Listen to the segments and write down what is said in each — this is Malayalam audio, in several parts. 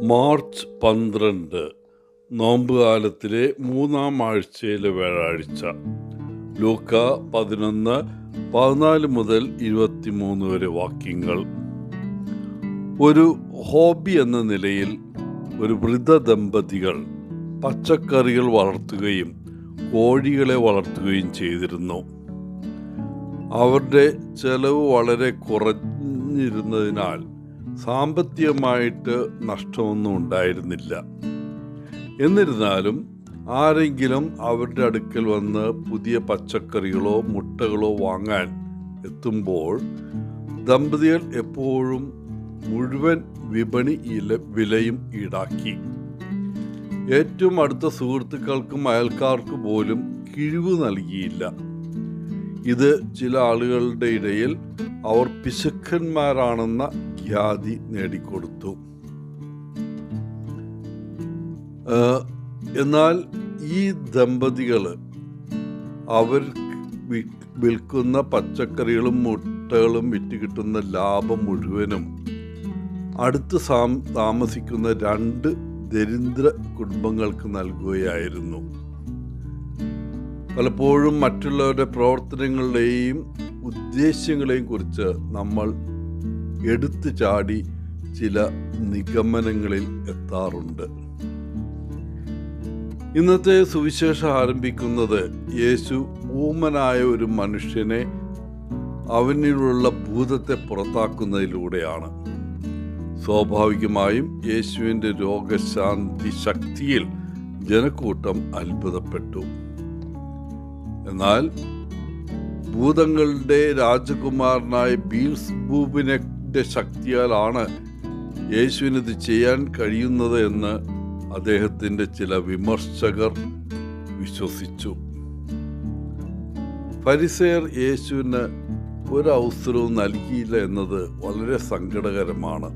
മാർച്ച് 12 നോമ്പുകാലത്തിലെ 3-ാം ആഴ്ചയിലെ വ്യാഴാഴ്ച. ലൂക്ക 11:14 മുതൽ 23 വരെ വാക്യങ്ങൾ. ഒരു ഹോബി എന്ന നിലയിൽ ഒരു വൃദ്ധ ദമ്പതികൾ പച്ചക്കറികൾ വളർത്തുകയും കോഴികളെ വളർത്തുകയും ചെയ്തിരുന്നു. അവരുടെ ചെലവ് വളരെ കുറഞ്ഞിരുന്നതിനാൽ സാമ്പത്തികമായിട്ട് നഷ്ടമൊന്നും ഉണ്ടായിരുന്നില്ല. എന്നിരുന്നാലും ആരെങ്കിലും അവരുടെ അടുക്കൽ വന്ന് പുതിയ പച്ചക്കറികളോ മുട്ടകളോ വാങ്ങാൻ എത്തുമ്പോൾ ദമ്പതികൾ എപ്പോഴും മുഴുവൻ വിപണി വിലയും ഈടാക്കി. ഏറ്റവും അടുത്ത സുഹൃത്തുക്കൾക്കും അയൽക്കാർക്ക് പോലും കിഴിവ് നൽകിയില്ല. ഇത് ചില ആളുകളുടെ ഇടയിൽ അവർ പിശുക്കന്മാരാണെന്ന ഖ്യാതി നേടിക്കൊടുത്തു. എന്നാൽ ഈ ദമ്പതികൾ അവർ വിൽക്കുന്ന പച്ചക്കറികളും മുട്ടകളും വിറ്റ് കിട്ടുന്ന ലാഭം മുഴുവനും അടുത്ത് താമസിക്കുന്ന 2 ദരിദ്ര കുടുംബങ്ങൾക്ക് നൽകുകയായിരുന്നു. പലപ്പോഴും മറ്റുള്ളവരുടെ പ്രവർത്തനങ്ങളുടെയും ഉദ്ദേശ്യങ്ങളെയും കുറിച്ച് നമ്മൾ എടുത്തു ചാടി ചില നിഗമനങ്ങളിൽ എത്താറുണ്ട്. ഇന്നത്തെ സുവിശേഷം ആരംഭിക്കുന്നത് യേശു ഊമനായ ഒരു മനുഷ്യനെ അവനിലുള്ള ഭൂതത്തെ പുറത്താക്കുന്നതിലൂടെയാണ്. സ്വാഭാവികമായും യേശുവിൻ്റെ രോഗശാന്തി ശക്തിയിൽ ജനക്കൂട്ടം അത്ഭുതപ്പെട്ടു. എന്നാൽ ഭൂതങ്ങളുടെ രാജകുമാരനായ ബീൽസെബൂബിന്റെ ശക്തിയാലാണ് യേശുവിനിത് ചെയ്യാൻ കഴിയുന്നത് എന്ന് അദ്ദേഹത്തിൻ്റെ ചില വിമർശകർ വിശ്വസിച്ചു. ഫരിസേയർ യേശുവിന് ഒരവസരവും നൽകിയില്ല എന്നത് വളരെ സങ്കടകരമാണ്.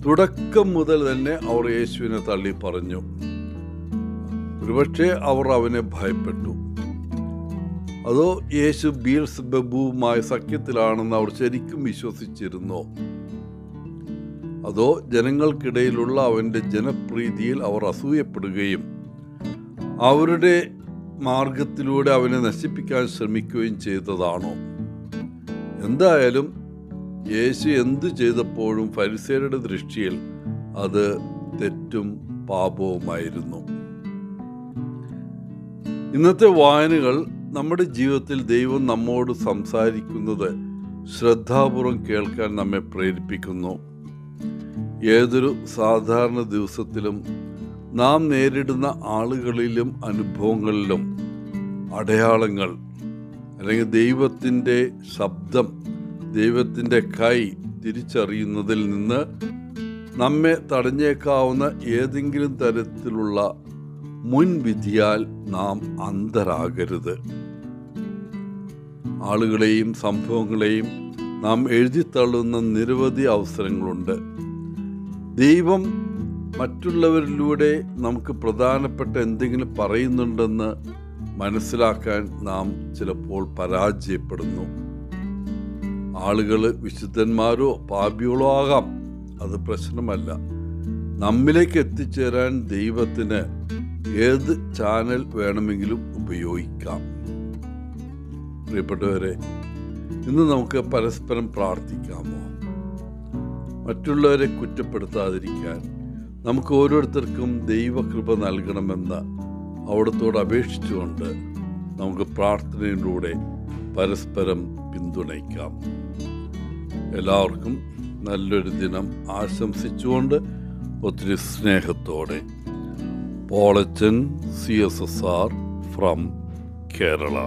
തുടക്കം മുതൽ തന്നെ അവർ യേശുവിനെ തള്ളി പറഞ്ഞു. ഒരുപക്ഷെ അവർ അവനെ ഭയപ്പെട്ടു. അതോ യേശു ബീൽസെബൂബുമായി സഖ്യത്തിലാണെന്ന് അവർ ശരിക്കും വിശ്വസിച്ചിരുന്നോ? അതോ ജനങ്ങൾക്കിടയിലുള്ള അവൻ്റെ ജനപ്രീതിയിൽ അവർ അസൂയപ്പെടുകയും അവരുടെ മാർഗത്തിലൂടെ അവനെ നശിപ്പിക്കാൻ ശ്രമിക്കുകയും ചെയ്തതാണോ? എന്തായാലും യേശു എന്തു ചെയ്തപ്പോഴും ഫരിസേയരുടെ ദൃഷ്ടിയിൽ അത് തെറ്റും പാപവുമായിരുന്നു. ഇന്നത്തെ വായനകൾ നമ്മുടെ ജീവിതത്തിൽ ദൈവം നമ്മോട് സംസാരിക്കുന്നത് ശ്രദ്ധാപൂർവം കേൾക്കാൻ നമ്മെ പ്രേരിപ്പിക്കുന്നു. ഏതൊരു സാധാരണ ദിവസത്തിലും നാം നേരിടുന്ന ആളുകളിലും അനുഭവങ്ങളിലും അടയാളങ്ങൾ അല്ലെങ്കിൽ ദൈവത്തിൻ്റെ ശബ്ദം, ദൈവത്തിൻ്റെ കൈ തിരിച്ചറിയുന്നതിൽ നിന്ന് നമ്മെ തടഞ്ഞേക്കാവുന്ന ഏതെങ്കിലും തരത്തിലുള്ള മുൻവിധിയാൽ നാം അന്ധരാകരുത്. ആളുകളെയും സംഭവങ്ങളെയും നാം എഴുതിത്തള്ളുന്ന നിരവധി അവസരങ്ങളുണ്ട്. ദൈവം മറ്റുള്ളവരിലൂടെ നമുക്ക് പ്രധാനപ്പെട്ട എന്തെങ്കിലും പറയുന്നുണ്ടെന്ന് മനസ്സിലാക്കാൻ നാം ചിലപ്പോൾ പരാജയപ്പെടുന്നു. ആളുകൾ വിശുദ്ധന്മാരോ പാപികളോ ആകാം, അത് പ്രശ്നമല്ല. നമ്മിലേക്ക് എത്തിച്ചേരാൻ ദൈവത്തിന് ഏത് ചാനൽ വേണമെങ്കിലും ഉപയോഗിക്കാം. പ്രിയപ്പെട്ടവരെ, ഇന്ന് നമുക്ക് പരസ്പരം പ്രാർത്ഥിക്കാമോ? മറ്റുള്ളവരെ കുറ്റപ്പെടുത്താതിരിക്കാൻ നമുക്ക് ഓരോരുത്തർക്കും ദൈവകൃപ നൽകണമെന്ന് അവിടത്തോട് അപേക്ഷിച്ചുകൊണ്ട് നമുക്ക് പ്രാർത്ഥനയിലൂടെ പരസ്പരം പിന്തുണയ്ക്കാം. എല്ലാവർക്കും നല്ലൊരു ദിനം ആശംസിച്ചുകൊണ്ട് ഒത്തിരി സ്നേഹത്തോടെ പോളച്ചൻ CSSR from Kerala.